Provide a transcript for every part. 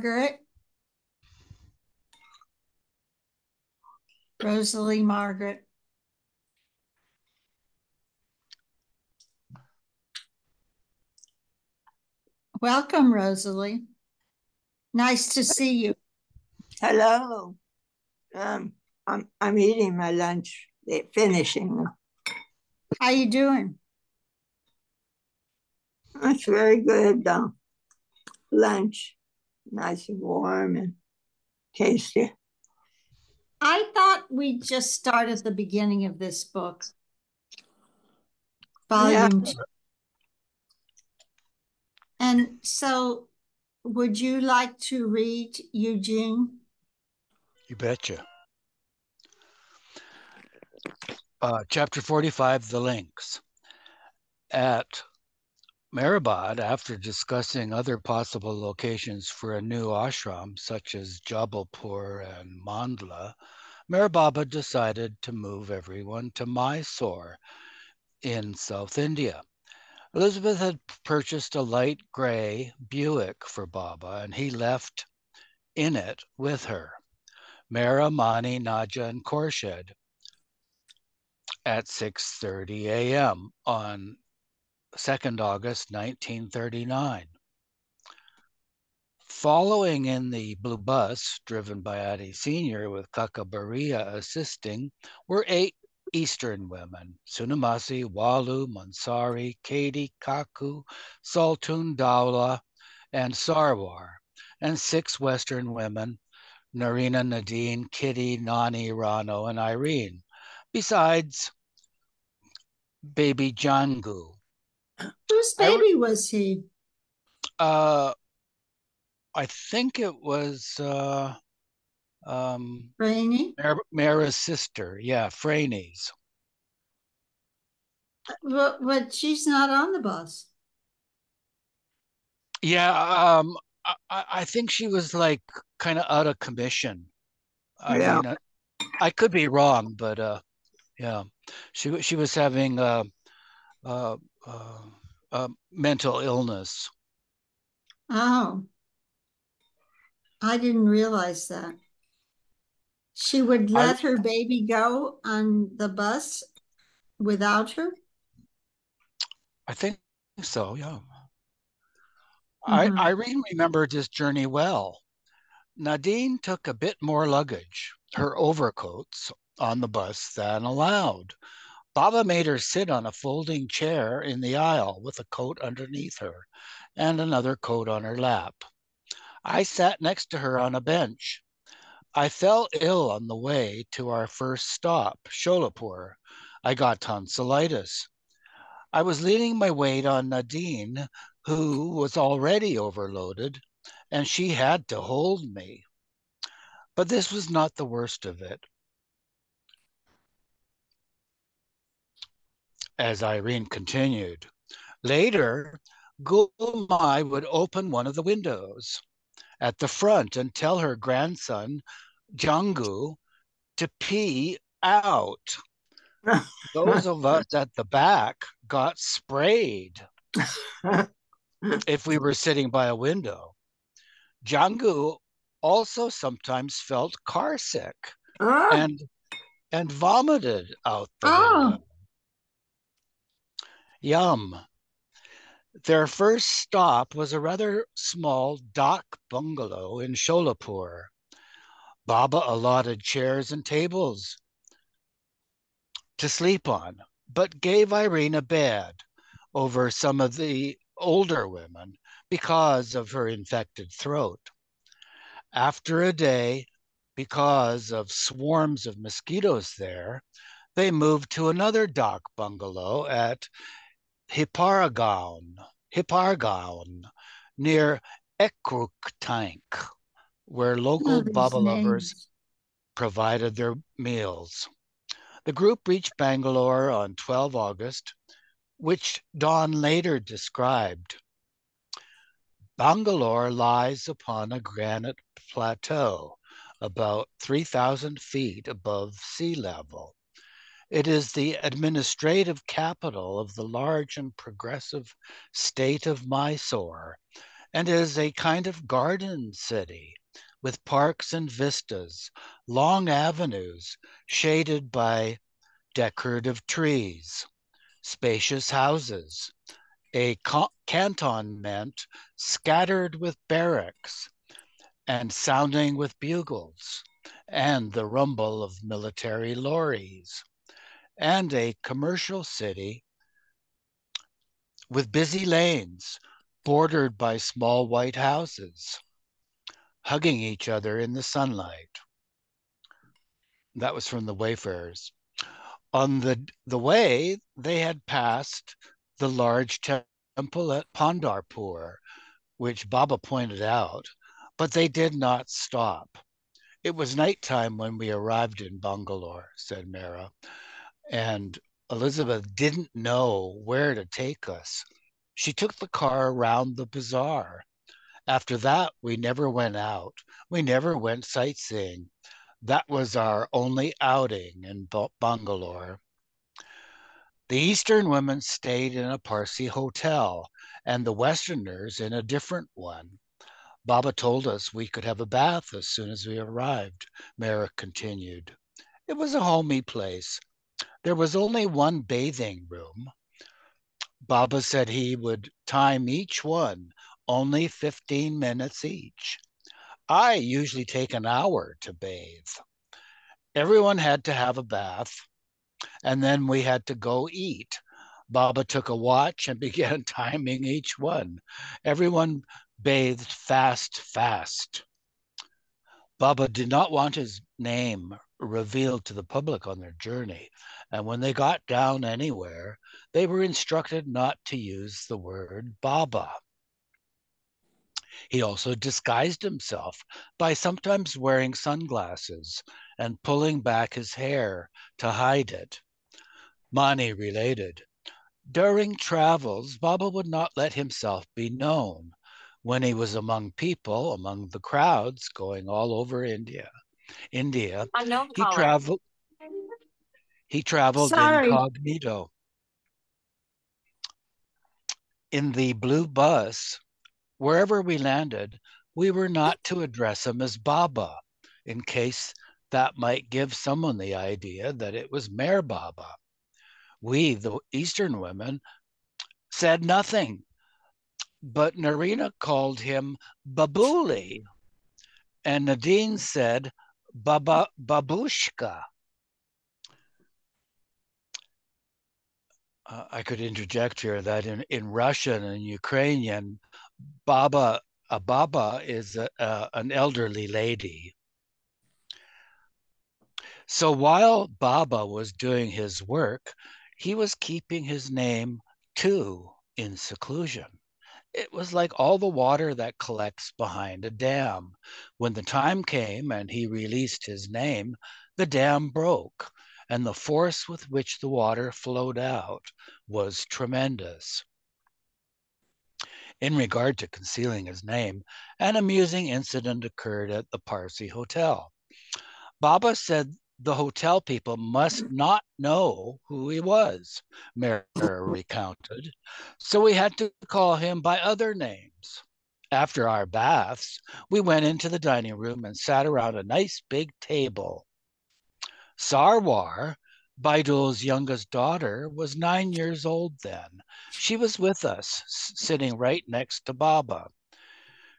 Margaret. Rosalie Margaret. Welcome, Rosalie. Nice to see you. Hello. I'm eating my lunch, finishing. How you doing? It's very good. Lunch, nice and warm and tasty. I thought we'd just start at the beginning of this book, Yeah, volume 2. And so, would you like to read, Eugene? You betcha. Chapter 45, The Links. At Mehrabad, after discussing other possible locations for a new ashram, such as Jabalpur and Mandla, Meher Baba decided to move everyone to Mysore in South India. Elizabeth had purchased a light gray Buick for Baba, and he left in it with her, Mera, Mani, Naja, and Khorshid, at 6:30 a.m. on 2nd August 1939. Following in the blue bus, driven by Addie Sr. with Kakabaria assisting, were 8 Eastern women: Sunamasi, Walu, Mansari, Katie, Kaku, Saltun, Dawla, and Sarwar, and 6 Western women: Narina, Nadine, Kitty, Nani, Rano, and Irene, besides baby Jangu. Whose baby was he? I think it was Rainey? Mara's sister. Yeah, Franey's. But she's not on the bus. Yeah, I think she was like kind of out of commission. I yeah. mean, I could be wrong, but yeah, she was having uh, mental illness. Oh, I didn't realize that. She would I let her baby go on the bus without her? I think so. Yeah, Mhm. Irene remembered this journey well. Nadine took a bit more luggage, her overcoats, on the bus than allowed. Baba made her sit on a folding chair in the aisle with a coat underneath her and another coat on her lap. I sat next to her on a bench. I fell ill on the way to our first stop, Sholapur. I got tonsillitis. I was leaning my weight on Nadine, who was already overloaded, and she had to hold me. But this was not the worst of it. As Irene continued, later, Gulmai would open one of the windows at the front and tell her grandson, Jangu, to pee out. Those of us at the back got sprayed if we were sitting by a window. Jangu also sometimes felt car sick Ah, and vomited out the window. Oh, Yum. Their first stop was a rather small dak bungalow in Sholapur. Baba allotted chairs and tables to sleep on, but gave Irene a bed over some of the older women because of her infected throat. After a day, because of swarms of mosquitoes there, they moved to another dak bungalow at Hippargaon, near Ekruktank, where local these Baba lovers names. provided their meals. The group reached Bangalore on 12 August, which Dawn later described. Bangalore lies upon a granite plateau about 3,000 feet above sea level. It is the administrative capital of the large and progressive state of Mysore and is a kind of garden city with parks and vistas, long avenues shaded by decorative trees, spacious houses, a cantonment scattered with barracks and sounding with bugles, and the rumble of military lorries, and a commercial city with busy lanes bordered by small white houses, hugging each other in the sunlight. That was from the Wayfarers. On the way, they had passed the large temple at Pandharpur, which Baba pointed out, but they did not stop. It was nighttime when we arrived in Bangalore, said Mira, and Elizabeth didn't know where to take us. She took the car around the bazaar. After that, we never went out. We never went sightseeing. That was our only outing in Bangalore. The Eastern women stayed in a Parsi hotel and the Westerners in a different one. Baba told us we could have a bath as soon as we arrived, Merrick continued. It was a homey place. There was only one bathing room. Baba said he would time each one, only 15 minutes each. I usually take an hour to bathe. Everyone had to have a bath, and then we had to go eat. Baba took a watch and began timing each one. Everyone bathed fast. Baba did not want his name revealed to the public on their journey, and when they got down anywhere, they were instructed not to use the word Baba. He also disguised himself by sometimes wearing sunglasses and pulling back his hair to hide it. Mani related, during travels, Baba would not let himself be known. When he was among people, among the crowds going all over India, he traveled Sorry. incognito. In the blue bus, wherever we landed, we were not to address him as Baba, in case that might give someone the idea that it was Meher Baba. We, the Eastern women, said nothing, but Narina called him Babuli, and Nadine said Babushka. I could interject here that in Russian and Ukrainian, Baba is an elderly lady. So while Baba was doing his work, he was keeping his name too in seclusion. It was like all the water that collects behind a dam. When the time came and he released his name, the dam broke, and the force with which the water flowed out was tremendous. In regard to concealing his name, an amusing incident occurred at the Parsi Hotel. Baba said the hotel people must not know who he was, Mera recounted, so we had to call him by other names. After our baths, we went into the dining room and sat around a nice big table. Sarwar, Baidul's youngest daughter, was 9 years old then. She was with us, sitting right next to Baba.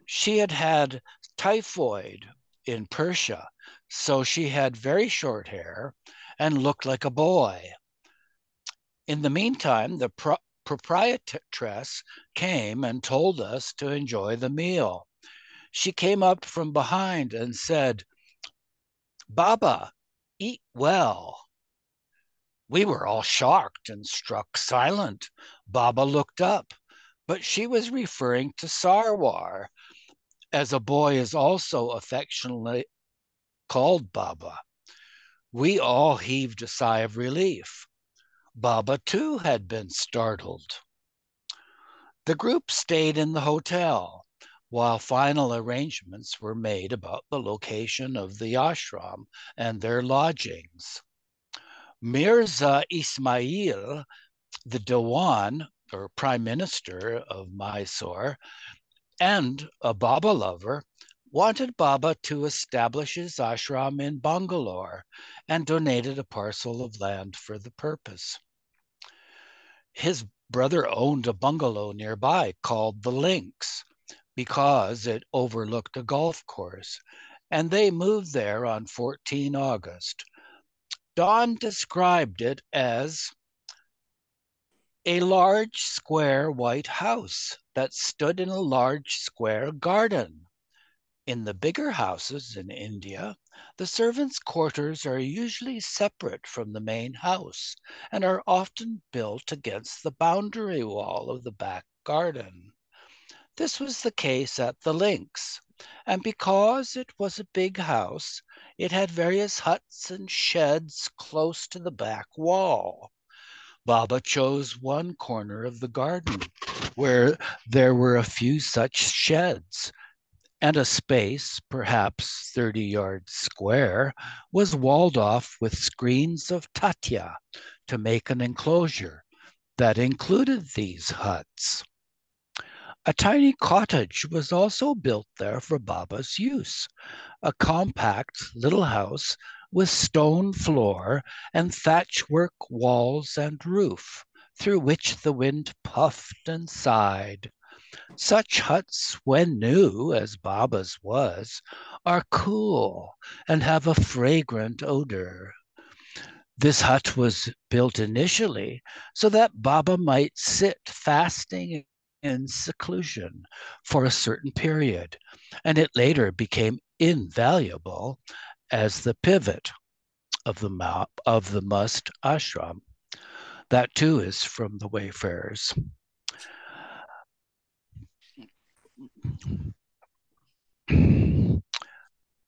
She had had typhoid in Persia, so she had very short hair and looked like a boy. In the meantime, the proprietress came and told us to enjoy the meal. She came up from behind and said, Baba, eat well. We were all shocked and struck silent. Baba looked up, but she was referring to Sarwar, as a boy is also affectionately called Baba. We all heaved a sigh of relief. Baba, too, had been startled. The group stayed in the hotel while final arrangements were made about the location of the ashram and their lodgings. Mirza Ismail, the Dewan, or Prime Minister of Mysore, and a Baba lover, wanted Baba to establish his ashram in Bangalore and donated a parcel of land for the purpose. His brother owned a bungalow nearby called the Links because it overlooked a golf course, and they moved there on 14 August. Don described it as a large square white house that stood in a large square garden. In the bigger houses in India, the servants' quarters are usually separate from the main house and are often built against the boundary wall of the back garden. This was the case at the Links, and because it was a big house, it had various huts and sheds close to the back wall. Baba chose one corner of the garden where there were a few such sheds, and a space, perhaps 30 yards square, was walled off with screens of tatya to make an enclosure that included these huts. A tiny cottage was also built there for Baba's use, a compact little house with stone floor and thatchwork walls and roof, through which the wind puffed and sighed. Such huts, when new, as Baba's was, are cool and have a fragrant odor. This hut was built initially so that Baba might sit fasting in seclusion for a certain period, and it later became invaluable as the pivot of the Must ashram. That too is from the Wayfarers.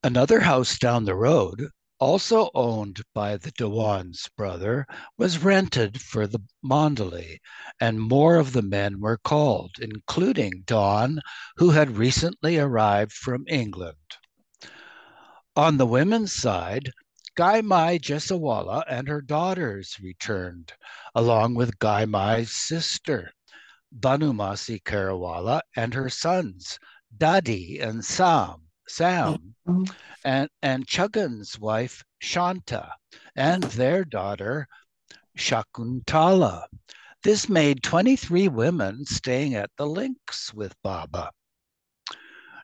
Another house down the road, also owned by the Dewan's brother, was rented for the Mandali, and more of the men were called, including Don, who had recently arrived from England. On the women's side, Gaimai Jesawala and her daughters returned, along with Gaimai's sister, Banumasi Karawala, and her sons, Dadi and Sam, and Chuggan's wife, Shanta, and their daughter, Shakuntala. This made 23 women staying at the Links with Baba.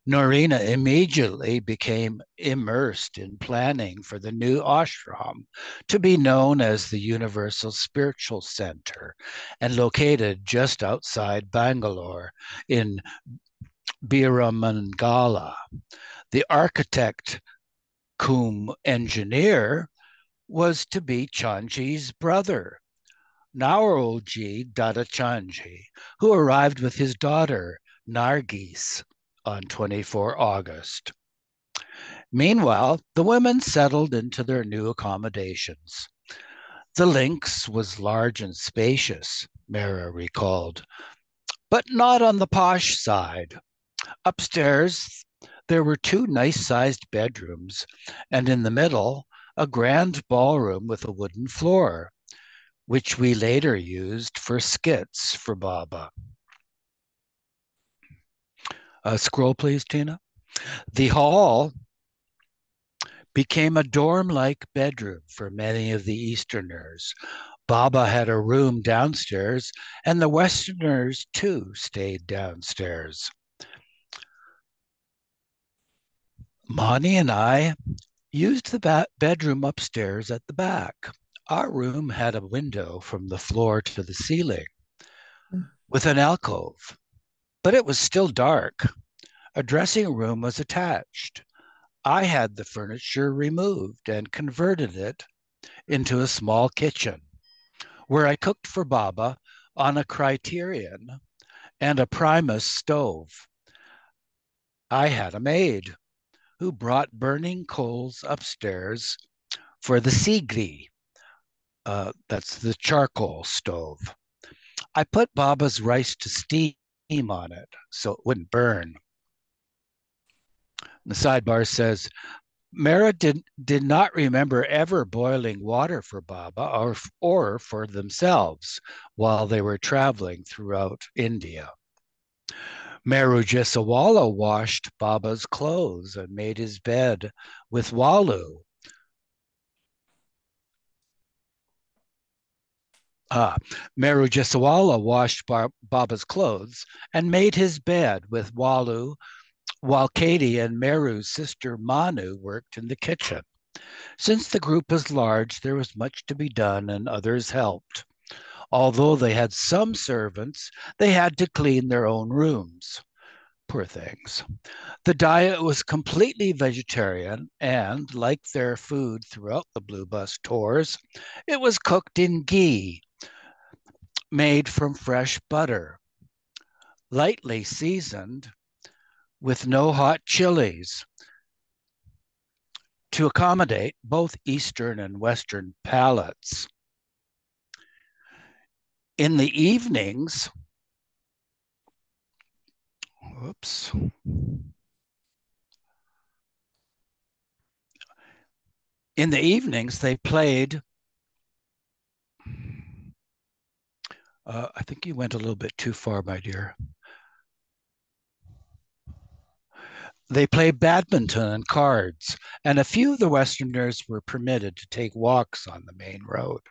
Norina immediately became immersed in planning for the new ashram, to be known as the Universal Spiritual Center and located just outside Bangalore in Biramangala. The architect cum engineer was to be Chanji's brother, Nauroji Dadachanji, who arrived with his daughter, Nargis, on 24 August. Meanwhile, the women settled into their new accommodations. The Links was large and spacious, Mara recalled, but not on the posh side. Upstairs, there were 2 nice-sized bedrooms, and in the middle, a grand ballroom with a wooden floor, which we later used for skits for Baba. Scroll, please, Tina. The hall became a dorm-like bedroom for many of the Easterners. Baba had a room downstairs, and the Westerners, too, stayed downstairs. Mani and I used the bedroom upstairs at the back. Our room had a window from the floor to the ceiling with an alcove, but it was still dark. A dressing room was attached. I had the furniture removed and converted it into a small kitchen where I cooked for Baba on a Criterion and a Primus stove. I had a maid who brought burning coals upstairs for the Sigri. That's the charcoal stove. I put Baba's rice to steam on it so it wouldn't burn. The sidebar says, Mara did not remember ever boiling water for Baba or for themselves while they were traveling throughout India. Meru Jesawala washed Baba's clothes and made his bed with Walu. Meru Jesawala washed Baba's clothes and made his bed with Walu, while Katie and Meru's sister Manu worked in the kitchen. Since the group was large, there was much to be done and others helped. Although they had some servants, they had to clean their own rooms. Poor things. The diet was completely vegetarian, and like their food throughout the Blue Bus tours, it was cooked in ghee, made from fresh butter, lightly seasoned with no hot chilies to accommodate both Eastern and Western palates. In the evenings, they played. I think you went a little bit too far, my dear. They played badminton and cards, and a few of the Westerners were permitted to take walks on the main road.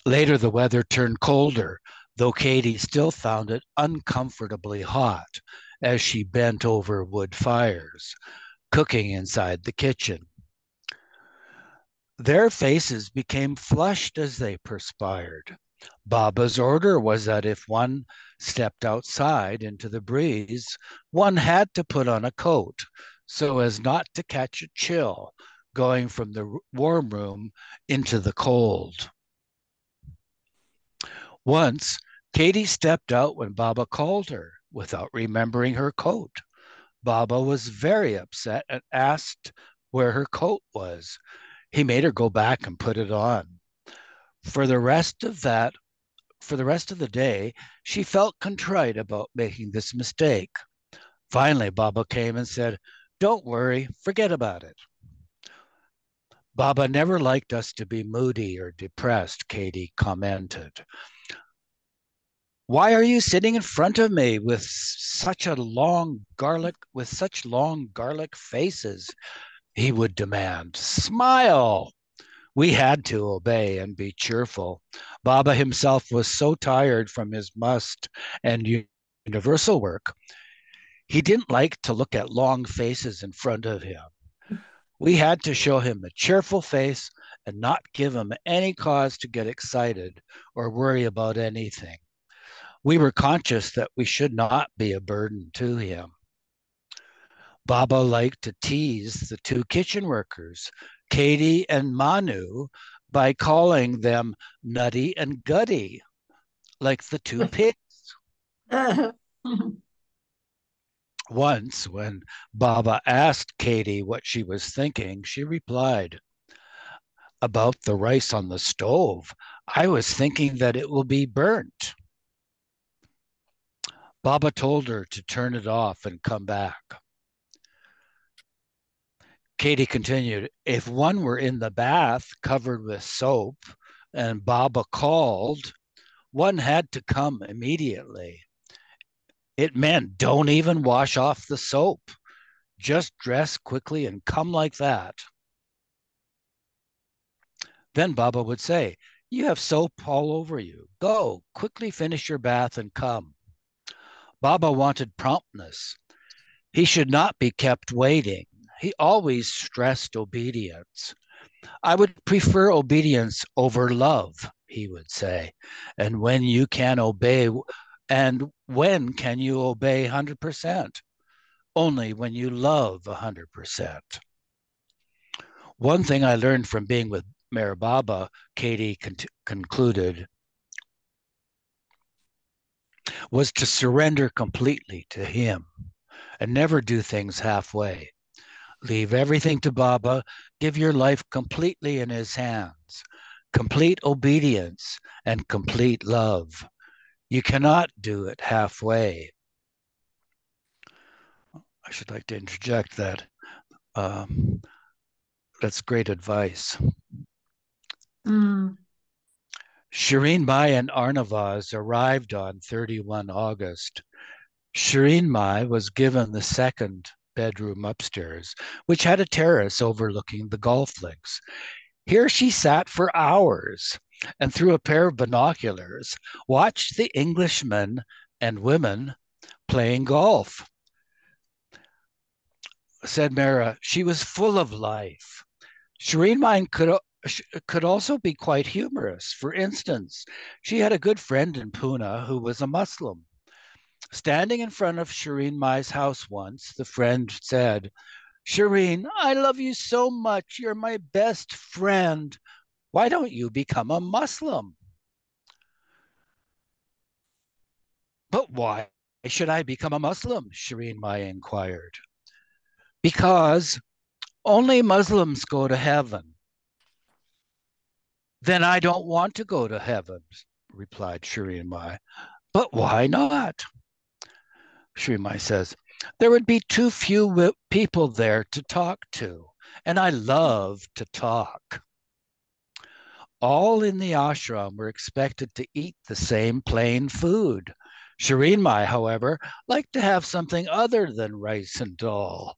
Later, the weather turned colder, though Katie still found it uncomfortably hot as she bent over wood fires, cooking inside the kitchen. Their faces became flushed as they perspired. Baba's order was that if one stepped outside into the breeze, one had to put on a coat so as not to catch a chill going from the warm room into the cold. Once, Katie stepped out when Baba called her without remembering her coat. Baba was very upset and asked where her coat was. He made her go back and put it on. For the rest of the day, she felt contrite about making this mistake. Finally, Baba came and said, "Don't worry, forget about it." Baba never liked us to be moody or depressed, Katie commented. "Why are you sitting in front of me with such long garlic faces?" he would demand. "Smile." We had to obey and be cheerful. Baba himself was so tired from his must and universal work, he didn't like to look at long faces in front of him. We had to show him a cheerful face and not give him any cause to get excited or worry about anything. We were conscious that we should not be a burden to him. Baba liked to tease the two kitchen workers, Katie and Manu, by calling them Nutty and Gutty, like the two pigs. Once, when Baba asked Katie what she was thinking, she replied, "About the rice on the stove, I was thinking that it will be burnt." Baba told her to turn it off and come back. Katie continued, "If one were in the bath covered with soap and Baba called, one had to come immediately. It meant don't even wash off the soap. Just dress quickly and come like that." Then Baba would say, "You have soap all over you. Go, quickly finish your bath and come." Baba wanted promptness. He should not be kept waiting. He always stressed obedience. "I would prefer obedience over love," he would say. And when can you obey 100%? Only when you love 100%. One thing I learned from being with Meher Baba, Katie concluded, was to surrender completely to him and never do things halfway. Leave everything to Baba, give your life completely in his hands, complete obedience and complete love. You cannot do it halfway. I should like to interject that. That's great advice. Shireen Mai and Arnavaz arrived on 31 August Shireen Mai was given the second bedroom upstairs, which had a terrace overlooking the golf links. Here she sat for hours and through a pair of binoculars watched the Englishmen and women playing golf. Said Mara, she was full of life. Shireen Mai could also be quite humorous. For instance, she had a good friend in Pune who was a Muslim. Standing in front of Shireen Mai's house once, the friend said, Shireen, I love you so much. You're my best friend. Why don't you become a Muslim? But why should I become a Muslim? Shireen Mai inquired. Because only Muslims go to heaven. Then I don't want to go to heaven, replied Shireen Mai. But why not? Shireen Mai says, there would be too few people there to talk to, and I love to talk. All in the ashram were expected to eat the same plain food. Shireen Mai, however, liked to have something other than rice and dal.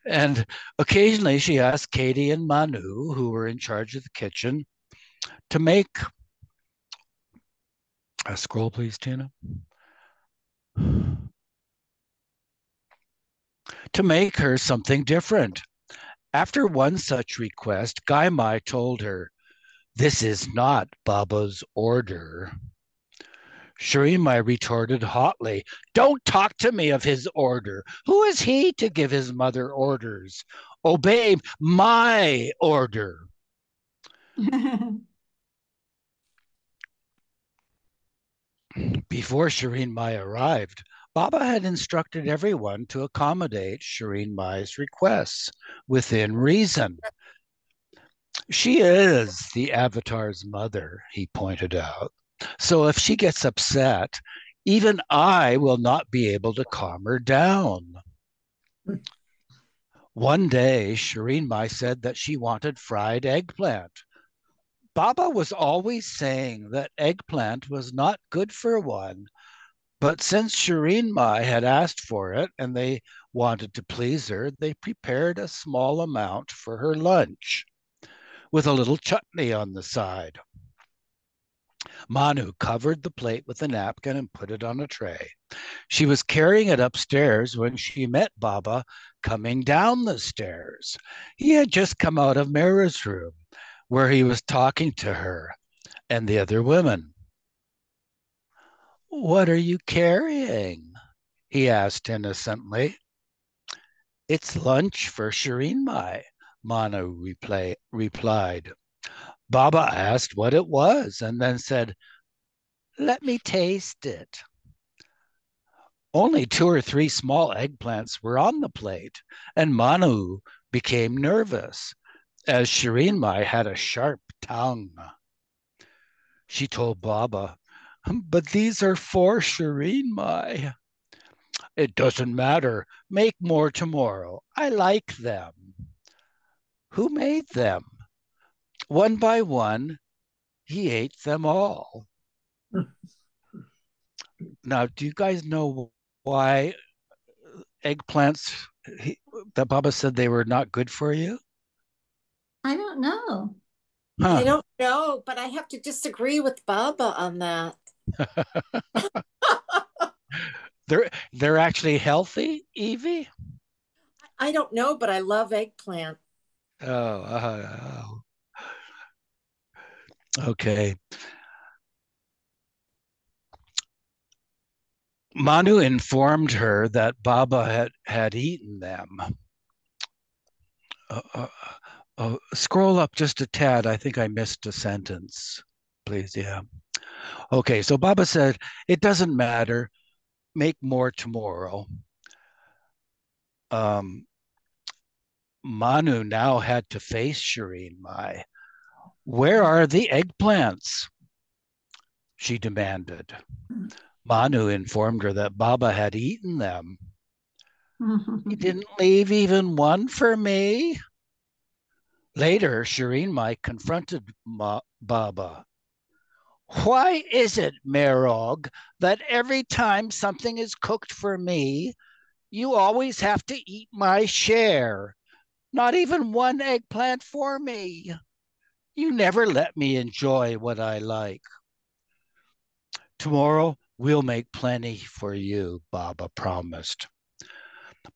And occasionally she asked Katie and Manu, who were in charge of the kitchen, to make a scroll, please, Tina. To make her something different. After one such request, Gai Mai told her, this is not Baba's order. Shireen Mai retorted hotly, don't talk to me of his order. Who is he to give his mother orders? Obey my order. Before Shireen Mai arrived, Baba had instructed everyone to accommodate Shireen Mai's requests within reason. She is the Avatar's mother, he pointed out. So if she gets upset, even I will not be able to calm her down. One day, Shireen Mai said that she wanted fried eggplant. Baba was always saying that eggplant was not good for one, but since Shireen Mai had asked for it and they wanted to please her, they prepared a small amount for her lunch with a little chutney on the side. Manu covered the plate with a napkin and put it on a tray. She was carrying it upstairs when she met Baba coming down the stairs. He had just come out of Mara's room, where he was talking to her and the other women. What are you carrying? He asked innocently. It's lunch for Shireen Mai, Manu replied. Baba asked what it was and then said, let me taste it. Only 2 or 3 small eggplants were on the plate, and Manu became nervous, as Shireen Mai had a sharp tongue. She told Baba, but these are for Shireen Mai. It doesn't matter. Make more tomorrow. I like them. Who made them? One by one, he ate them all. Now, do you guys know why eggplants, that Baba said they were not good for you? I don't know. Huh. I don't know, but I have to disagree with Baba on that. They're actually healthy, Evie? I don't know, but I love eggplant. Oh, okay. Manu informed her that Baba had eaten them. Scroll up just a tad. I think I missed a sentence, please. Yeah. Okay, so Baba said, it doesn't matter. Make more tomorrow. Manu now had to face Shireen Mai. Where are the eggplants? She demanded. Manu informed her that Baba had eaten them. He didn't leave even one for me. Later, Shireen Mai confronted Baba. Why is it, Merog, that every time something is cooked for me, you always have to eat my share? Not even one eggplant for me. You never let me enjoy what I like. Tomorrow we'll make plenty for you, Baba promised.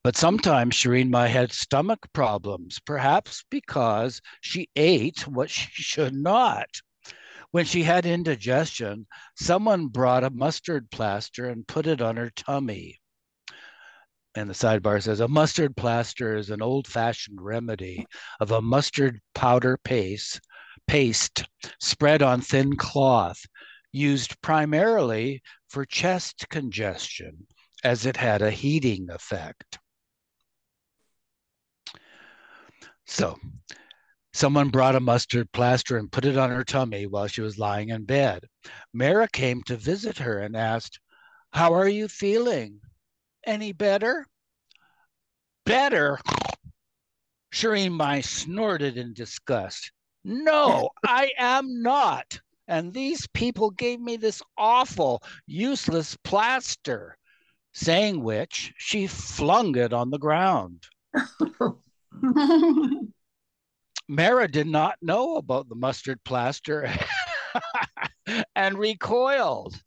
But sometimes Shireen Mai had stomach problems, perhaps because she ate what she should not. When she had indigestion, someone brought a mustard plaster and put it on her tummy. And the sidebar says a mustard plaster is an old-fashioned remedy of a mustard powder paste spread on thin cloth, used primarily for chest congestion, as it had a heating effect. So someone brought a mustard plaster and put it on her tummy while she was lying in bed. Mara came to visit her and asked, "How are you feeling? Any better?" "Better?" Shireen Mai snorted in disgust. "No, I am not. And these people gave me this awful, useless plaster." Saying which, she flung it on the ground. Mara did not know about the mustard plaster and recoiled.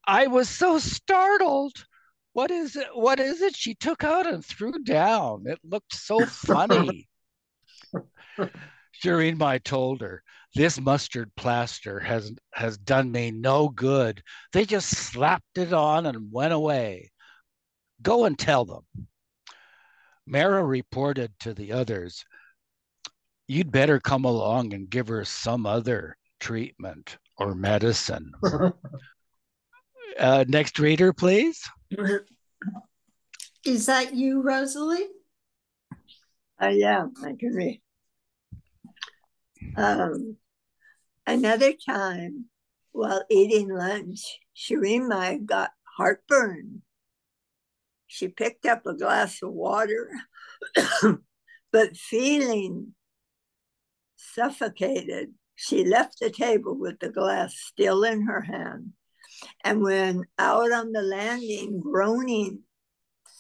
"I was so startled. What is it? What is it?" She took out and threw down. It looked so funny. Shireen Mai told her, "This mustard plaster has done me no good. They just slapped it on and went away. Go and tell them." Mara reported to the others, "You'd better come along and give her some other treatment or medicine." Next reader, please. Is that you, Rosalie? Yeah, I can read. Another time, while eating lunch, Shireen Mai got heartburn. She picked up a glass of water, but feeling suffocated, she left the table with the glass still in her hand. And when out on the landing, groaning,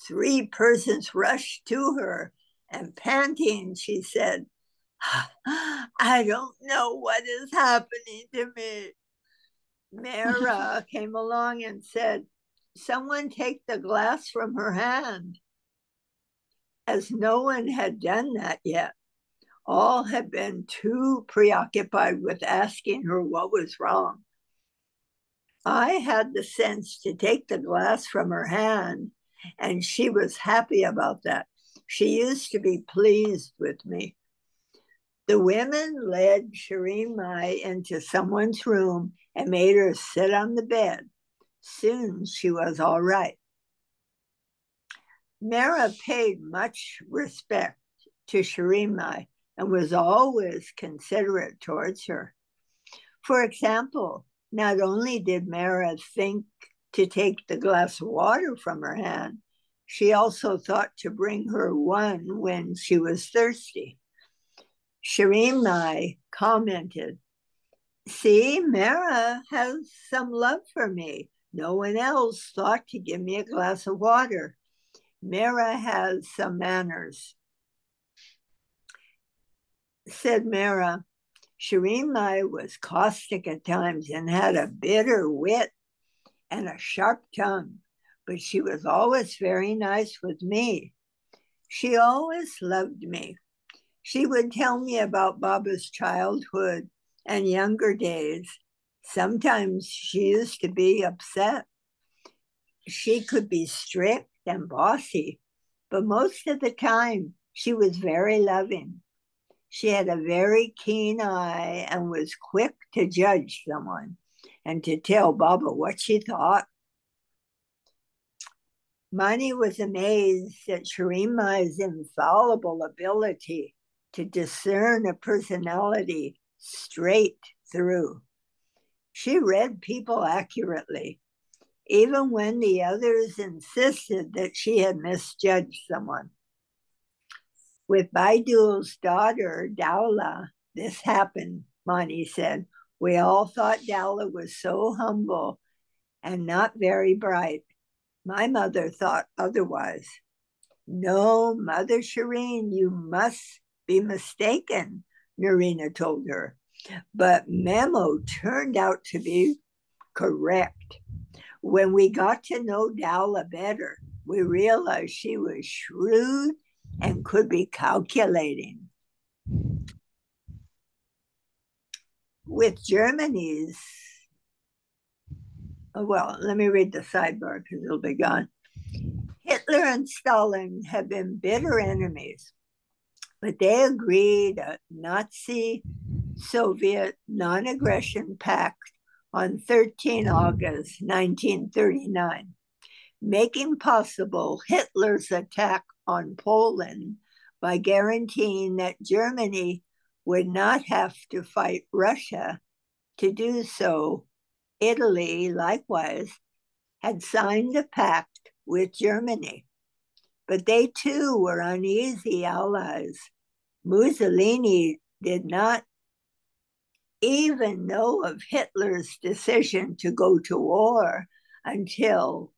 3 persons rushed to her, and panting, she said, "I don't know what is happening to me." Mara came along and said, "Someone take the glass from her hand." As no one had done that yet, all had been too preoccupied with asking her what was wrong. I had the sense to take the glass from her hand, and she was happy about that. She used to be pleased with me. The women led Shireen Mai into someone's room and made her sit on the bed. Soon she was all right. Mara paid much respect to Shireen Mai and was always considerate towards her. For example, not only did Mara think to take the glass of water from her hand, she also thought to bring her one when she was thirsty. Shireen Mai commented, "See, Mara has some love for me. No one else thought to give me a glass of water. Mara has some manners." Said Mara, "Shireen Mai was caustic at times and had a bitter wit and a sharp tongue, but she was always very nice with me. She always loved me. She would tell me about Baba's childhood and younger days. Sometimes she used to be upset. She could be strict and bossy, but most of the time she was very loving. She had a very keen eye and was quick to judge someone and to tell Baba what she thought." Mani was amazed at Shireen Mai's infallible ability to discern a personality straight through. She read people accurately, even when the others insisted that she had misjudged someone. With Baidul's daughter, Daula, this happened, Mani said. We all thought Dalla was so humble and not very bright. My mother thought otherwise. No, Mother Shireen, you must be mistaken, Narina told her. But Memo turned out to be correct. When we got to know Dalla better, we realized she was shrewd and could be calculating. With Germany's, well, let me read the sidebar because it'll be gone. Hitler and Stalin have been bitter enemies, but they agreed a Nazi-Soviet non-aggression pact on 13 August 1939, making possible Hitler's attack on Poland by guaranteeing that Germany would not have to fight Russia to do so. Italy, likewise, had signed a pact with Germany, but they too were uneasy allies. Mussolini did not even know of Hitler's decision to go to war until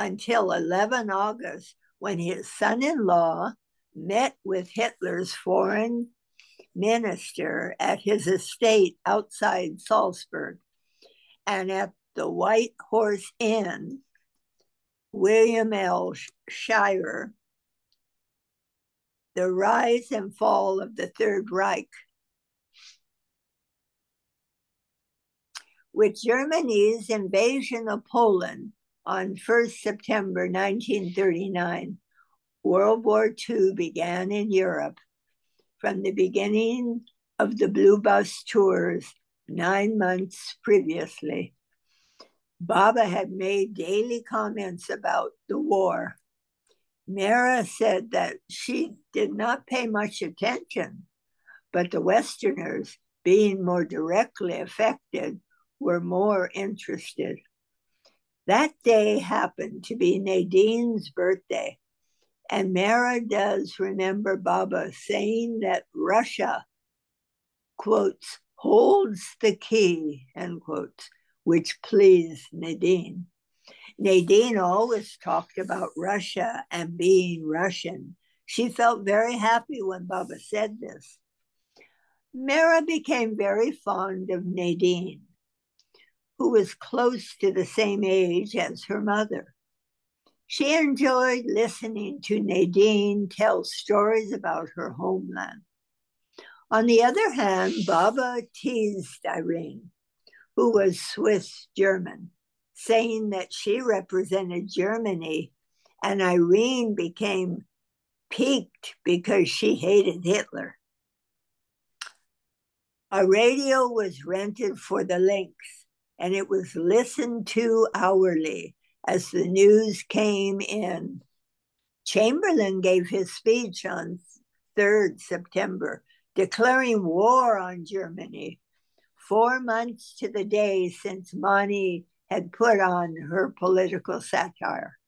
11 August, when his son-in-law met with Hitler's foreign minister at his estate outside Salzburg. And at the White Horse Inn, William L. Shirer, The Rise and Fall of the Third Reich. With Germany's invasion of Poland on 1st September 1939, World War II began in Europe. From the beginning of the Blue Bus tours 9 months previously, Baba had made daily comments about the war. Mara said that she did not pay much attention, but the Westerners, being more directly affected, were more interested. That day happened to be Nadine's birthday, and Mara does remember Baba saying that Russia, quotes, holds the key, end quotes, which pleased Nadine. Nadine always talked about Russia and being Russian. She felt very happy when Baba said this. Mara became very fond of Nadine, who was close to the same age as her mother. She enjoyed listening to Nadine tell stories about her homeland. On the other hand, Baba teased Irene, who was Swiss-German, saying that she represented Germany, and Irene became piqued because she hated Hitler. A radio was rented for the links, and it was listened to hourly as the news came in. Chamberlain gave his speech on 3rd September, declaring war on Germany, 4 months to the day since Mani had put on her political satire.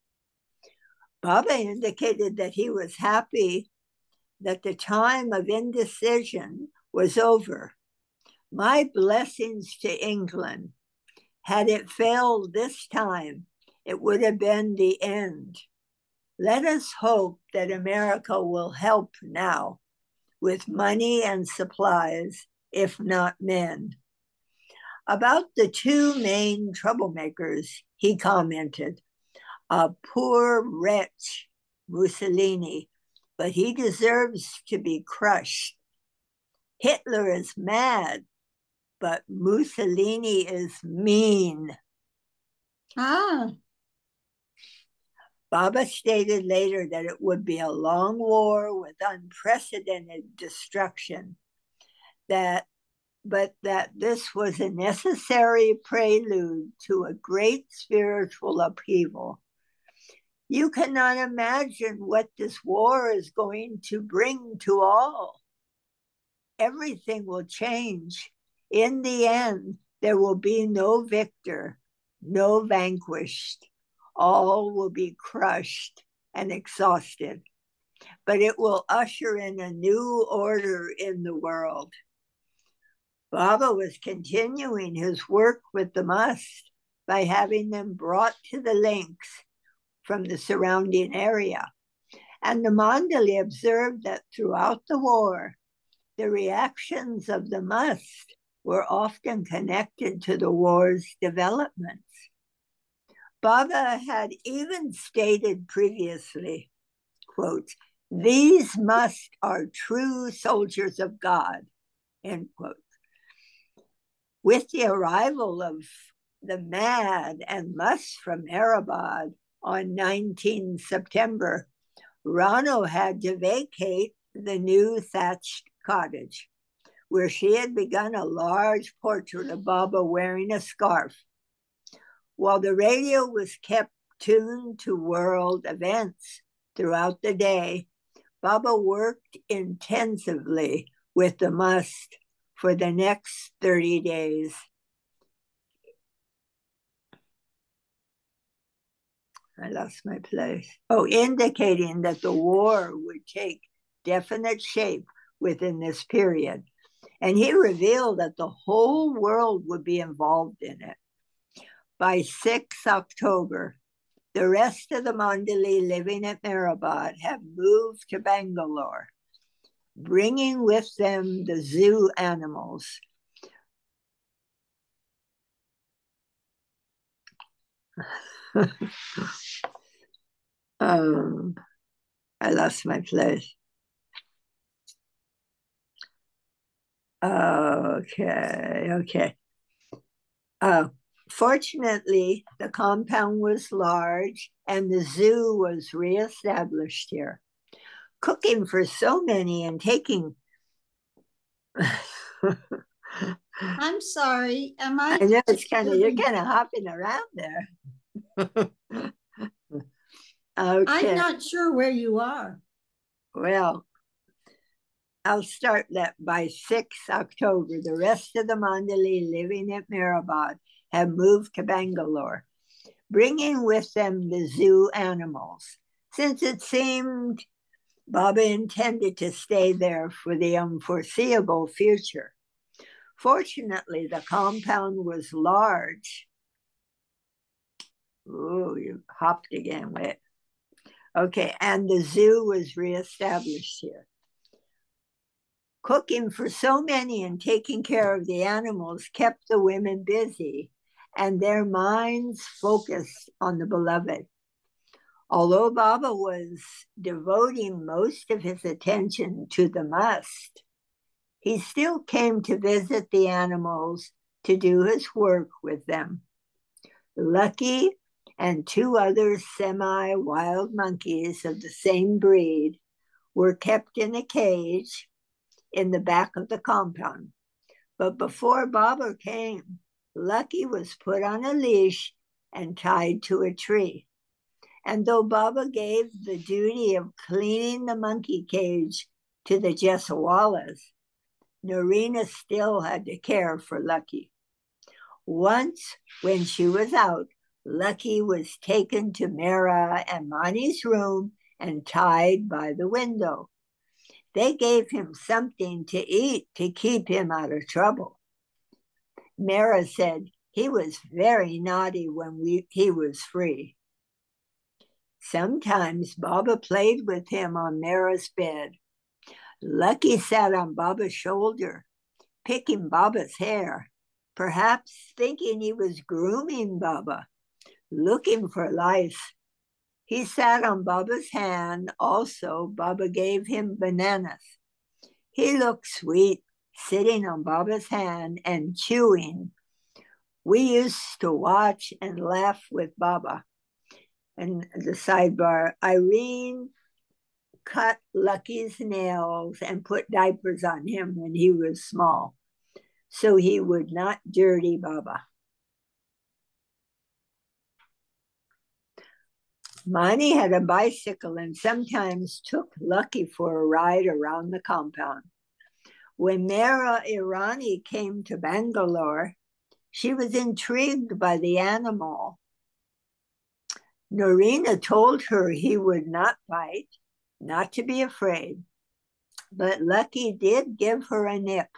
Baba indicated that he was happy that the time of indecision was over. My blessings to England. Had it failed this time, it would have been the end. Let us hope that America will help now with money and supplies, if not men. About the 2 main troublemakers, he commented, a poor wretch, Mussolini, but he deserves to be crushed. Hitler is mad, but Mussolini is mean. Baba stated later that it would be a long war with unprecedented destruction, but that this was a necessary prelude to a great spiritual upheaval. You cannot imagine what this war is going to bring to all. Everything will change. In the end, there will be no victor, no vanquished. All will be crushed and exhausted. But it will usher in a new order in the world. Baba was continuing his work with the must by having them brought to the links from the surrounding area. And the Mandali observed that throughout the war, the reactions of the must were often connected to the war's developments. Baba had even stated previously, quote, "These must are true soldiers of God," end quote. With the arrival of the MAD and must from Mehrabad on 19 September, Rano had to vacate the new thatched cottage, where she had begun a large portrait of Baba wearing a scarf. While the radio was kept tuned to world events throughout the day, Baba worked intensively with the must for the next 30 days. I lost my place. Oh, indicating that the war would take definite shape within this period. And he revealed that the whole world would be involved in it. By 6 October, the rest of the Mandali living at Mehrabad have moved to Bangalore, bringing with them the zoo animals. I lost my place. Okay. Fortunately, the compound was large and the zoo was reestablished here. Cooking for so many and taking... I'm sorry. Am I? I know you're kind of hopping around there. Okay. I'm not sure where you are. Well, I'll start that by 6 October. The rest of the Mandali living at Mehrabad have moved to Bangalore, bringing with them the zoo animals, since it seemed Baba intended to stay there for the unforeseeable future. Fortunately, the compound was large. Oh, you hopped again. Wait. Okay, and the zoo was reestablished here. Cooking for so many and taking care of the animals kept the women busy and their minds focused on the beloved. Although Baba was devoting most of his attention to the must, he still came to visit the animals to do his work with them. Lucky and 2 other semi-wild monkeys of the same breed were kept in a cage in the back of the compound. But before Baba came, Lucky was put on a leash and tied to a tree. And though Baba gave the duty of cleaning the monkey cage to the Jeswalas, Narina still had to care for Lucky. Once, when she was out, Lucky was taken to Mera and Mani's room and tied by the window. They gave him something to eat to keep him out of trouble. Mera said he was very naughty when he was free. Sometimes Baba played with him on Mera's bed. Lucky sat on Baba's shoulder, picking Baba's hair, perhaps thinking he was grooming Baba, looking for lice. He sat on Baba's hand. Also, Baba gave him bananas. He looked sweet, sitting on Baba's hand and chewing. We used to watch and laugh with Baba. And the sidebar, Irene cut Lucky's nails and put diapers on him when he was small, so he would not dirty Baba. Mani had a bicycle and sometimes took Lucky for a ride around the compound. When Mera Irani came to Bangalore, she was intrigued by the animal. Narina told her he would not bite, not to be afraid, but Lucky did give her a nip.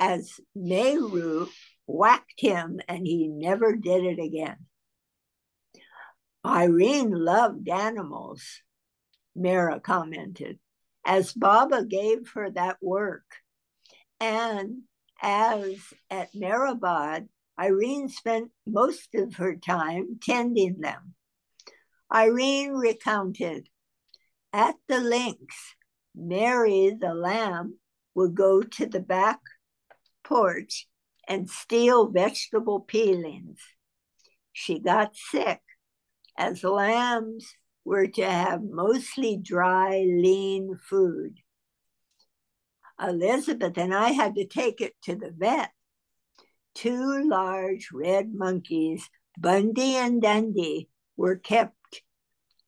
as Meru whacked him and he never did it again. Irene loved animals, Mara commented, as Baba gave her that work. And as at Mehrabad, Irene spent most of her time tending them. Irene recounted, at the links, Mary the lamb would go to the back porch and steal vegetable peelings. She got sick, as lambs were to have mostly dry, lean food. Elizabeth and I had to take it to the vet. 2 large red monkeys, Bundy and Dundee, were kept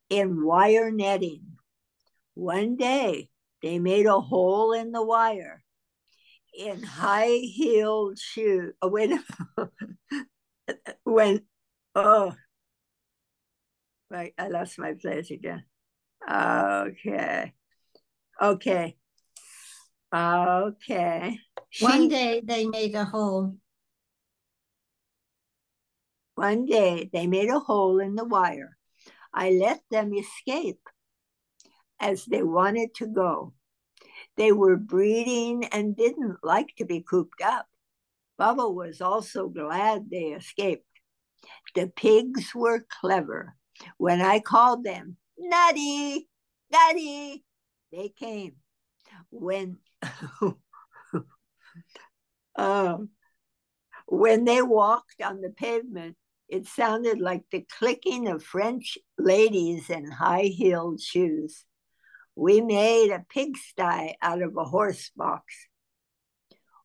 in wire netting. One day, they made a hole in the wire. In high-heeled shoes, right, I lost my place again. Okay. One day they made a hole. One day they made a hole in the wire. I let them escape as they wanted to go. They were breeding and didn't like to be cooped up. Baba was also glad they escaped. The pigs were clever. When I called them, Nutty, Nutty, they came. When they walked on the pavement, it sounded like the clicking of French ladies in high-heeled shoes. We made a pigsty out of a horse box.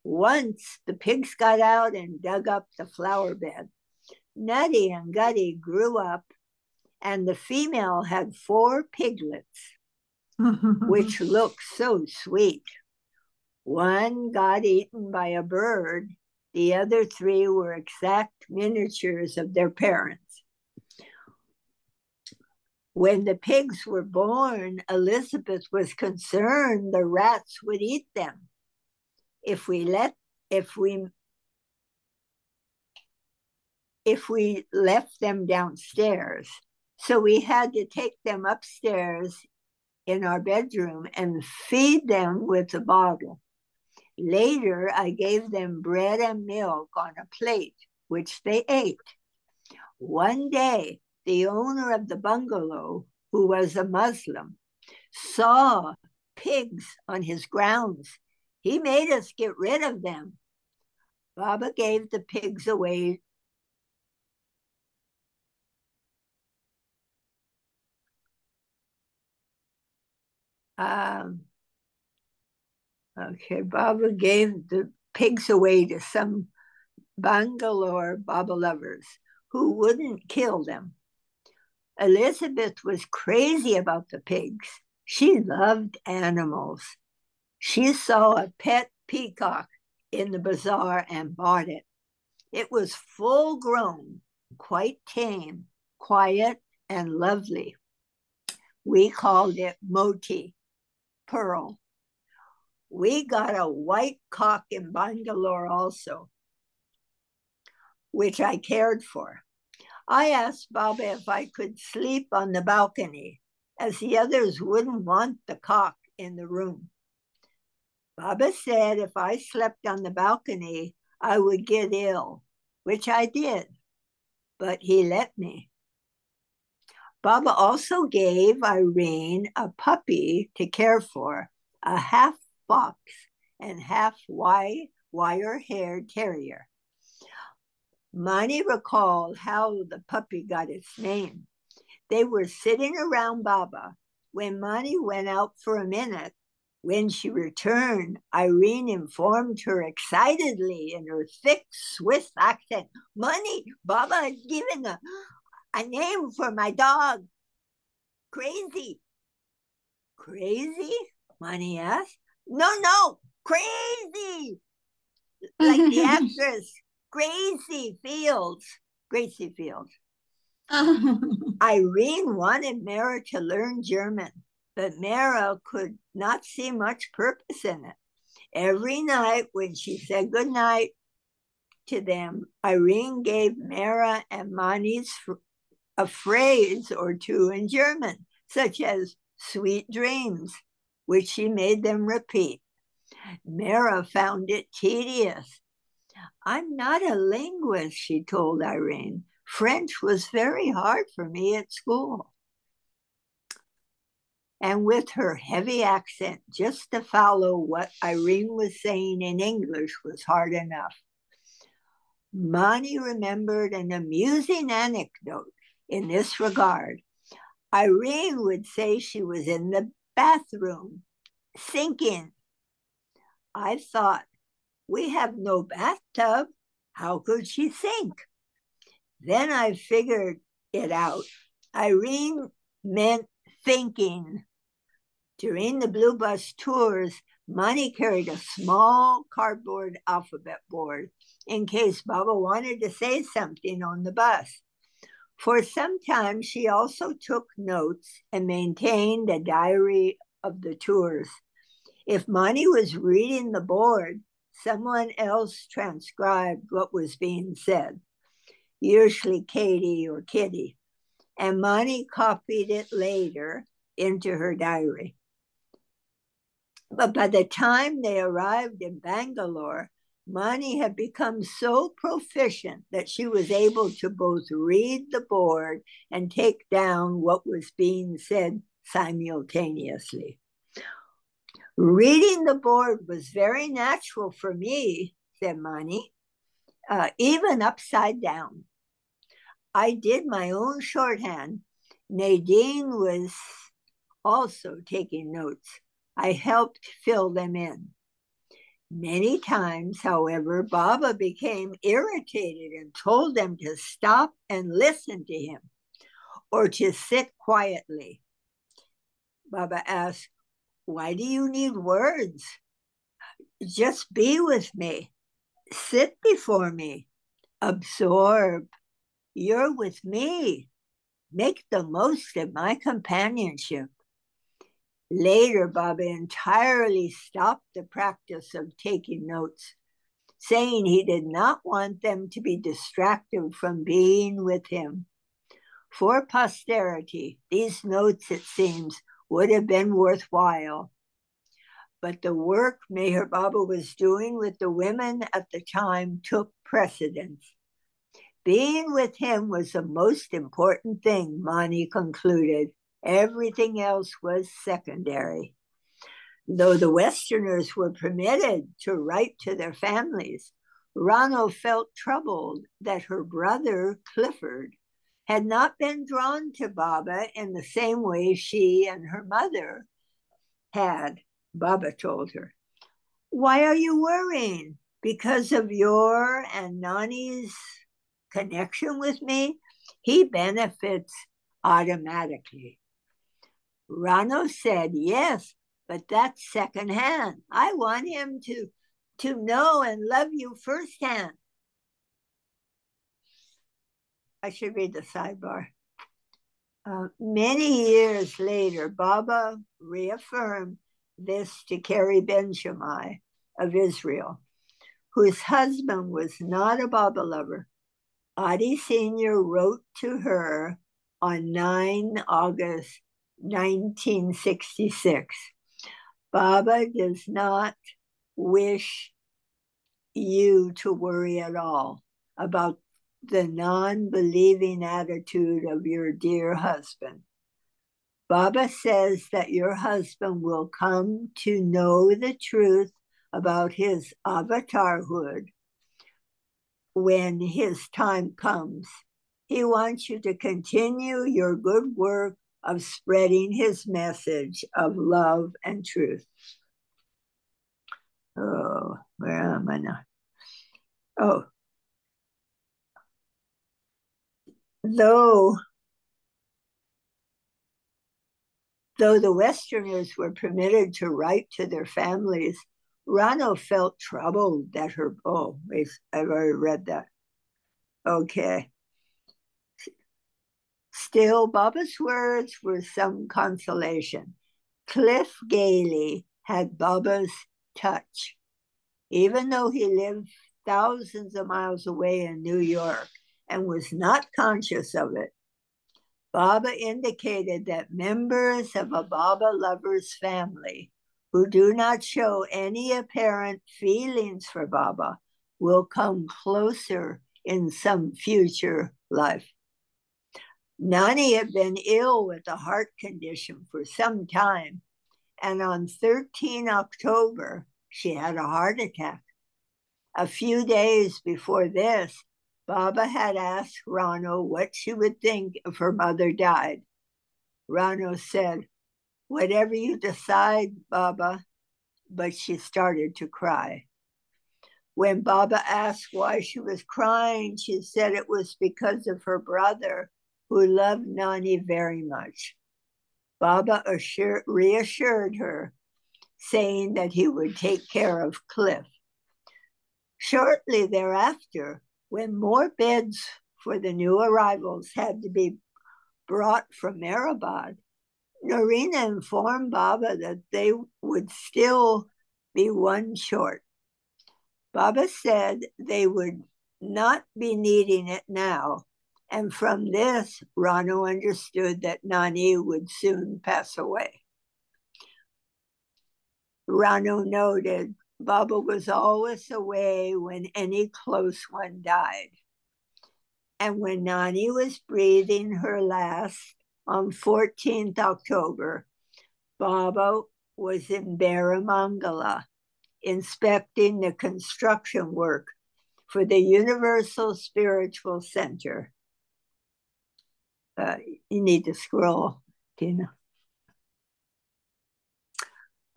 Once the pigs got out and dug up the flower bed. Nutty and Gutty grew up, and the female had 4 piglets, which looked so sweet. One got eaten by a bird. The other 3 were exact miniatures of their parents. When the pigs were born, Elizabeth was concerned the rats would eat them if we left them downstairs. So we had to take them upstairs in our bedroom and feed them with a bottle. Later, I gave them bread and milk on a plate, which they ate. One day, the owner of the bungalow, who was a Muslim, saw pigs on his grounds. He made us get rid of them. Baba gave the pigs away. Baba gave the pigs away to some Bangalore Baba lovers who wouldn't kill them. Elizabeth was crazy about the pigs. She loved animals. She saw a pet peacock in the bazaar and bought it. It was full grown, quite tame, quiet, and lovely. We called it Moti, Pearl. We got a white cock in Bangalore also, which I cared for. I asked Baba if I could sleep on the balcony, as the others wouldn't want the cock in the room. Baba said if I slept on the balcony, I would get ill, which I did, but he let me. Baba also gave Irene a puppy to care for, a half fox and half wire-haired terrier. Mani recalled how the puppy got its name. They were sitting around Baba when Mani went out for a minute. When she returned, Irene informed her excitedly in her thick Swiss accent, Mani, Baba has given a name for my dog. Crazy. Crazy? Mani asked. No, crazy. Like the actress, Gracie Fields. Irene wanted Mara to learn German, but Mara could not see much purpose in it. Every night when she said goodnight to them, Irene gave Mara and Mani's a phrase or two in German, such as sweet dreams, which she made them repeat. Mara found it tedious. I'm not a linguist, she told Irene. French was very hard for me at school. And with her heavy accent, just to follow what Irene was saying in English was hard enough. Mani remembered an amusing anecdote in this regard. Irene would say she was in the bathroom, thinking. I thought, we have no bathtub. How could she think? Then I figured it out. Irene meant thinking. During the Blue Bus tours, Mani carried a small cardboard alphabet board in case Baba wanted to say something on the bus. For some time, she also took notes and maintained a diary of the tours. If Mani was reading the board, someone else transcribed what was being said, usually Katie or Kitty, and Mani copied it later into her diary. But by the time they arrived in Bangalore, Mani had become so proficient that she was able to both read the board and take down what was being said simultaneously. Reading the board was very natural for me, said Mani, even upside down. I did my own shorthand. Nadine was also taking notes. I helped fill them in. Many times, however, Baba became irritated and told them to stop and listen to him or to sit quietly. Baba asked, why do you need words? Just be with me. Sit before me. Absorb. You're with me. Make the most of my companionship. Later, Baba entirely stopped the practice of taking notes, saying he did not want them to be distracted from being with him. For posterity, these notes, it seems, would have been worthwhile. But the work Meher Baba was doing with the women at the time took precedence. Being with him was the most important thing, Mani concluded. Everything else was secondary. Though the Westerners were permitted to write to their families, Rano felt troubled that her brother, Clifford, had not been drawn to Baba in the same way she and her mother had. Baba told her, why are you worrying? Because of your and Nani's connection with me? He benefits automatically. Rano said, yes, but that's secondhand. I want him to know and love you firsthand. I should read the sidebar. Many years later, Baba reaffirmed this to Carrie Ben-Shammai of Israel, whose husband was not a Baba lover. Adi Sr. wrote to her on 9 August 1966. Baba does not wish you to worry at all about the non-believing attitude of your dear husband. Baba says that your husband will come to know the truth about his avatarhood when his time comes. He wants you to continue your good work of spreading his message of love and truth. Oh, where am I now? Oh, though the Westerners were permitted to write to their families, Rano felt troubled that her, I've already read that. Okay. Still, Baba's words were some consolation. Cliff Gailey had Baba's touch. even though he lived thousands of miles away in New York and was not conscious of it. Baba indicated that members of a Baba lover's family who do not show any apparent feelings for Baba will come closer in some future life. Nani had been ill with a heart condition for some time, and on 13 October, she had a heart attack. A few days before this, Baba had asked Rano what she would think if her mother died. Rano said, "Whatever you decide, Baba," but she started to cry. When Baba asked why she was crying, she said it was because of her brother, who loved Nani very much. Baba reassured her, saying that he would take care of Cliff. Shortly thereafter, when more beds for the new arrivals had to be brought from Mehrabad, Narina informed Baba that they would still be one short. Baba said they would not be needing it now, and from this, Rano understood that Nani would soon pass away. Rano noted Baba was always away when any close one died. And when Nani was breathing her last on 14th October, Baba was in Baramangala inspecting the construction work for the Universal Spiritual Center. You need to scroll, Tina.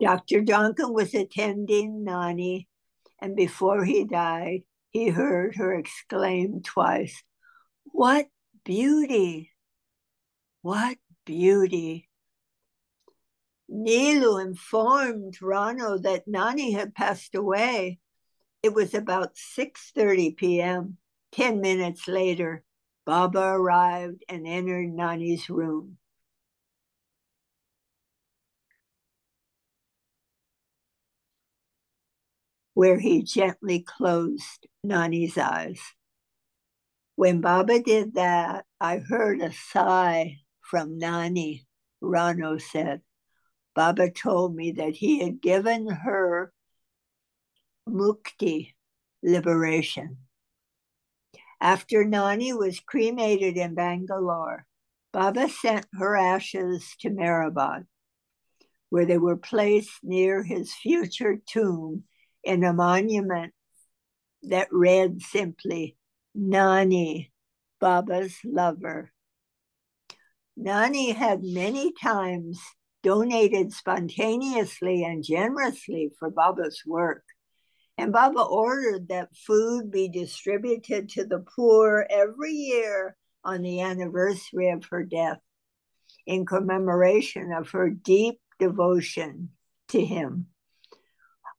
Dr. Duncan was attending Nani, and before he died, he heard her exclaim twice, "What beauty! What beauty!" Nilu informed Rano that Nani had passed away. It was about 6:30 p.m. 10 minutes later, Baba arrived and entered Nani's room. Where he gently closed Nani's eyes. When Baba did that, I heard a sigh from Nani, Rano said. Baba told me that he had given her mukti, liberation. After Nani was cremated in Bangalore, Baba sent her ashes to Mehrabad, where they were placed near his future tomb in a monument that read simply, "Nani, Baba's lover." Nani had many times donated spontaneously and generously for Baba's work. And Baba ordered that food be distributed to the poor every year on the anniversary of her death, in commemoration of her deep devotion to him.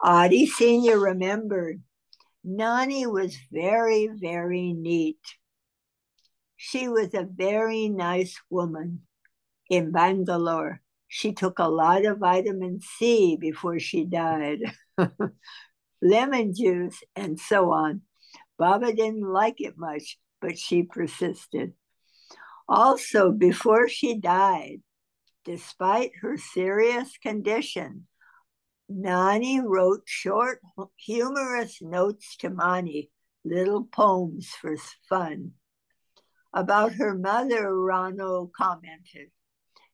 Adi Sr. remembered, Nani was very, very neat. She was a very nice woman. In Bangalore, she took a lot of vitamin C before she died. Lemon juice, and so on. Baba didn't like it much, but she persisted. Also, before she died, despite her serious condition, Nani wrote short, humorous notes to Mani, little poems for fun. About her mother, Rano commented,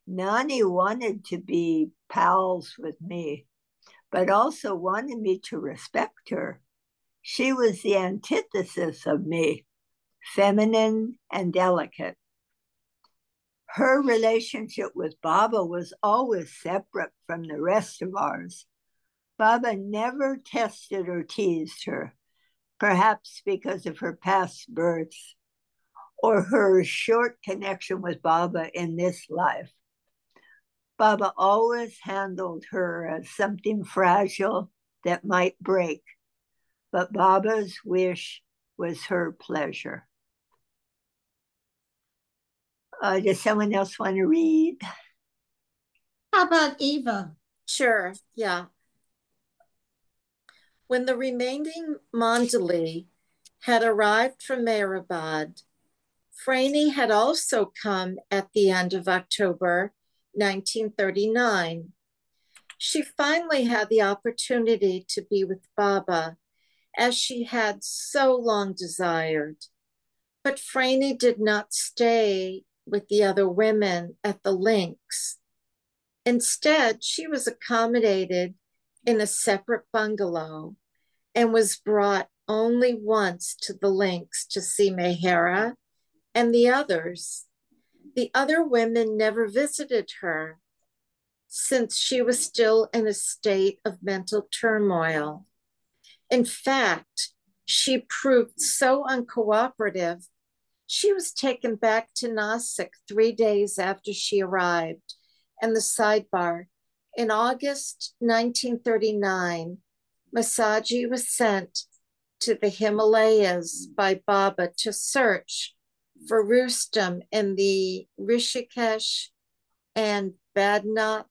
Nani wanted to be pals with me, but also wanted me to respect her. She was the antithesis of me, feminine and delicate. Her relationship with Baba was always separate from the rest of ours. Baba never tested or teased her, perhaps because of her past births or her short connection with Baba in this life. Baba always handled her as something fragile that might break, but Baba's wish was her pleasure. Does someone else want to read? How about Eva? Sure, yeah. When the remaining Mandali had arrived from Mehrabad, Franny had also come at the end of October 1939. She finally had the opportunity to be with Baba, as she had so long desired. But Franny did not stay with the other women at the links. Instead, she was accommodated in a separate bungalow and was brought only once to the links to see Mehera and the others. The other women never visited her, since she was still in a state of mental turmoil. In fact, she proved so uncooperative, she was taken back to Nasik 3 days after she arrived. And the sidebar, in August 1939, Masaji was sent to the Himalayas by Baba to search for Rustam in the Rishikesh and Badnath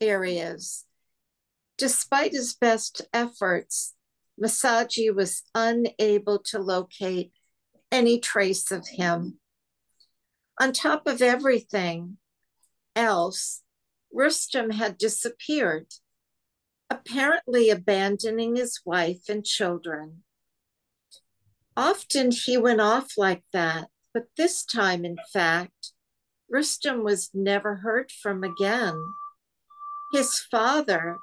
areas. Despite his best efforts, Masaji was unable to locate any trace of him. On top of everything else, Rustam had disappeared, apparently abandoning his wife and children. Often he went off like that, but this time, in fact, Rustam was never heard from again. His father,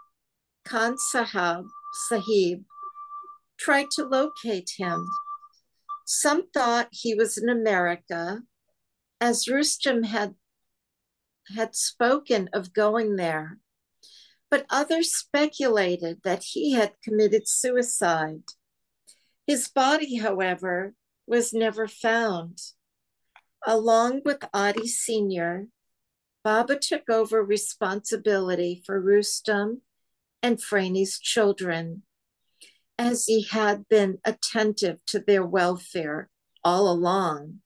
Khan Sahib, tried to locate him. Some thought he was in America, as Rustam had spoken of going there, but others speculated that he had committed suicide. His body, however, was never found. Along with Adi Sr., Baba took over responsibility for Rustam and Franny's children, as he had been attentive to their welfare all along.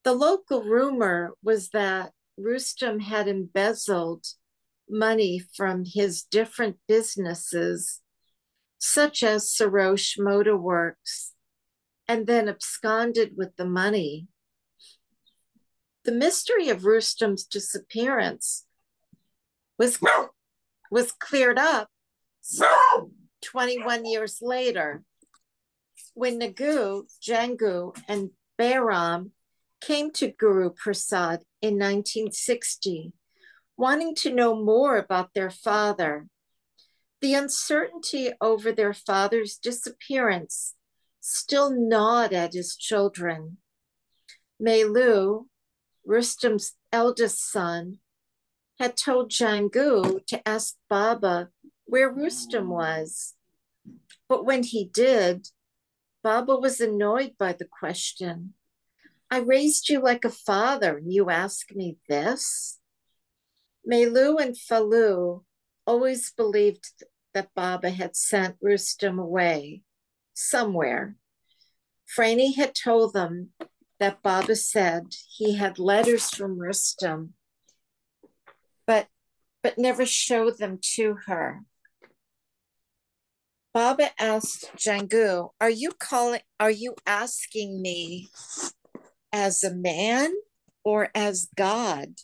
The local rumor was that Rustam had embezzled money from his different businesses, such as Sarosh Motor Works, and then absconded with the money. The mystery of Rustam's disappearance was cleared up 21 years later, when Nagu, Jangu, and Bairam came to Guru Prasad in 1960, wanting to know more about their father. The uncertainty over their father's disappearance still gnawed at his children. Melu, Rustam's eldest son, had told Jangu to ask Baba where Rustam was. But when he did, Baba was annoyed by the question. I raised you like a father, and you ask me this? Melu and Falu always believed that Baba had sent Rustam away somewhere. Franny had told them that Baba said he had letters from Rustam, but never showed them to her. Baba asked Jangu, are you asking me as a man or as God?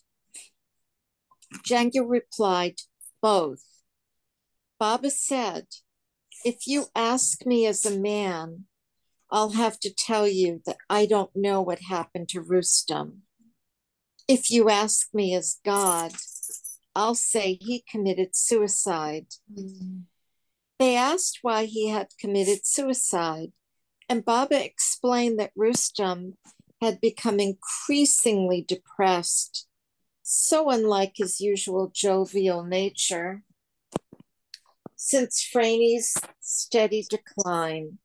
Jangu replied, both. Baba said, if you ask me as a man, I'll have to tell you that I don't know what happened to Rustam. If you ask me as God, I'll say he committed suicide. They asked why he had committed suicide, and Baba explained that Rustam had become increasingly depressed, so unlike his usual jovial nature, since Franny's steady decline.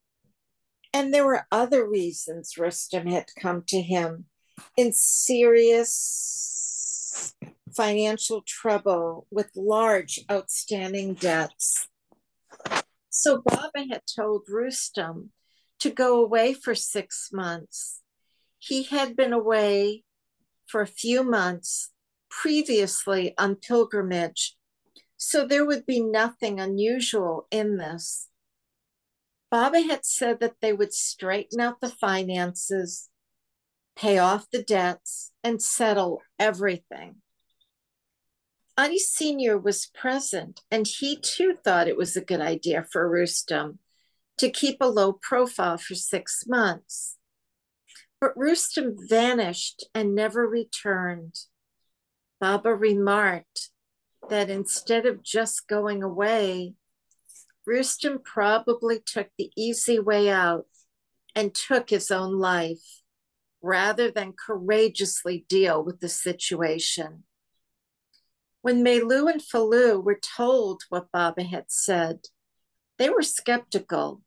And there were other reasons Rustam had come to him in serious financial trouble with large outstanding debts. So Baba had told Rustam to go away for 6 months. He had been away for a few months previously on pilgrimage, so there would be nothing unusual in this. Baba had said that they would straighten out the finances, pay off the debts, and settle everything. Adi Sr. was present, and he too thought it was a good idea for Rustam to keep a low profile for 6 months. But Rustam vanished and never returned. Baba remarked that instead of just going away, Rustam probably took the easy way out and took his own life rather than courageously deal with the situation. When Melu and Falu were told what Baba had said, they were skeptical.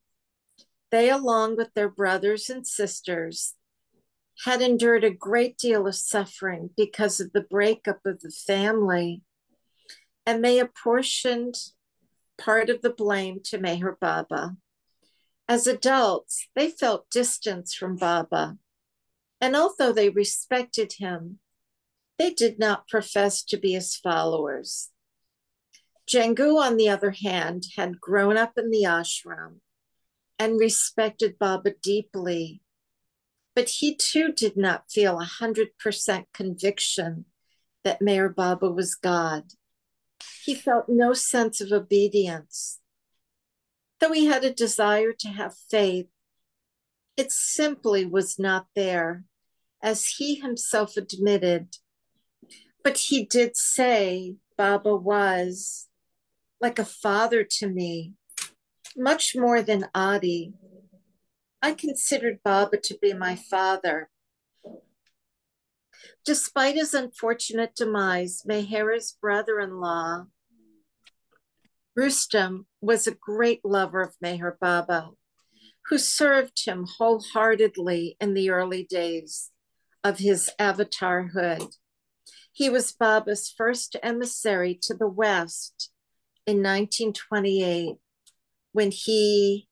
They, along with their brothers and sisters, had endured a great deal of suffering because of the breakup of the family, and they apportioned part of the blame to Meher Baba. As adults, they felt distance from Baba, and although they respected him, they did not profess to be his followers. Jangu, on the other hand, had grown up in the ashram and respected Baba deeply, but he too did not feel 100% conviction that Meher Baba was God. He felt no sense of obedience. Though he had a desire to have faith, it simply was not there, as he himself admitted. But he did say Baba was like a father to me, much more than Adi. I considered Baba to be my father. Despite his unfortunate demise, Meher's brother-in-law, Rustam, was a great lover of Meher Baba, who served him wholeheartedly in the early days of his avatarhood. He was Baba's first emissary to the West in 1928 when he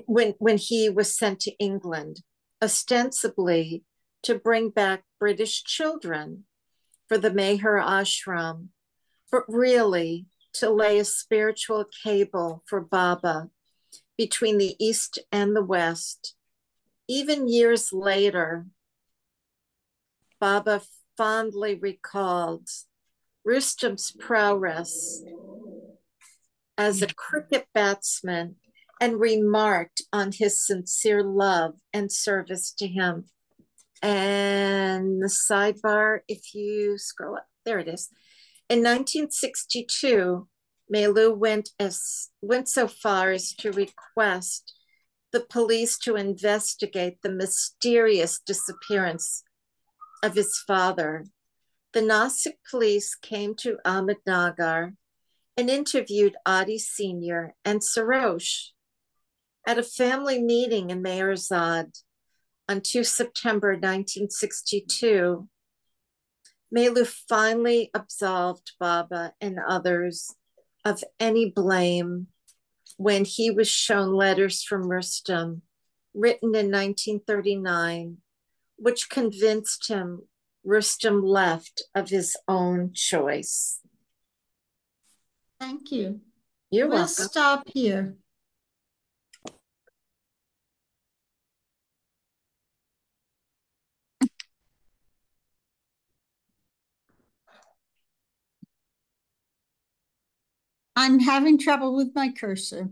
when he was sent to England, ostensibly to bring back British children for the Meher ashram, but really to lay a spiritual cable for Baba between the East and the West. Even years later, Baba fondly recalled Rustam's prowess as a cricket batsman and remarked on his sincere love and service to him. And the sidebar, if you scroll up, there it is. In 1962, Melu went so far as to request the police to investigate the mysterious disappearance of his father. The Nasik police came to Ahmednagar and interviewed Adi Sr. and Sarosh. At a family meeting in Meherzad on 2 September 1962, Melu finally absolved Baba and others of any blame when he was shown letters from Rustam written in 1939, which convinced him Rustam left of his own choice. Thank you. You're We'll welcome. stop here. I'm having trouble with my cursor.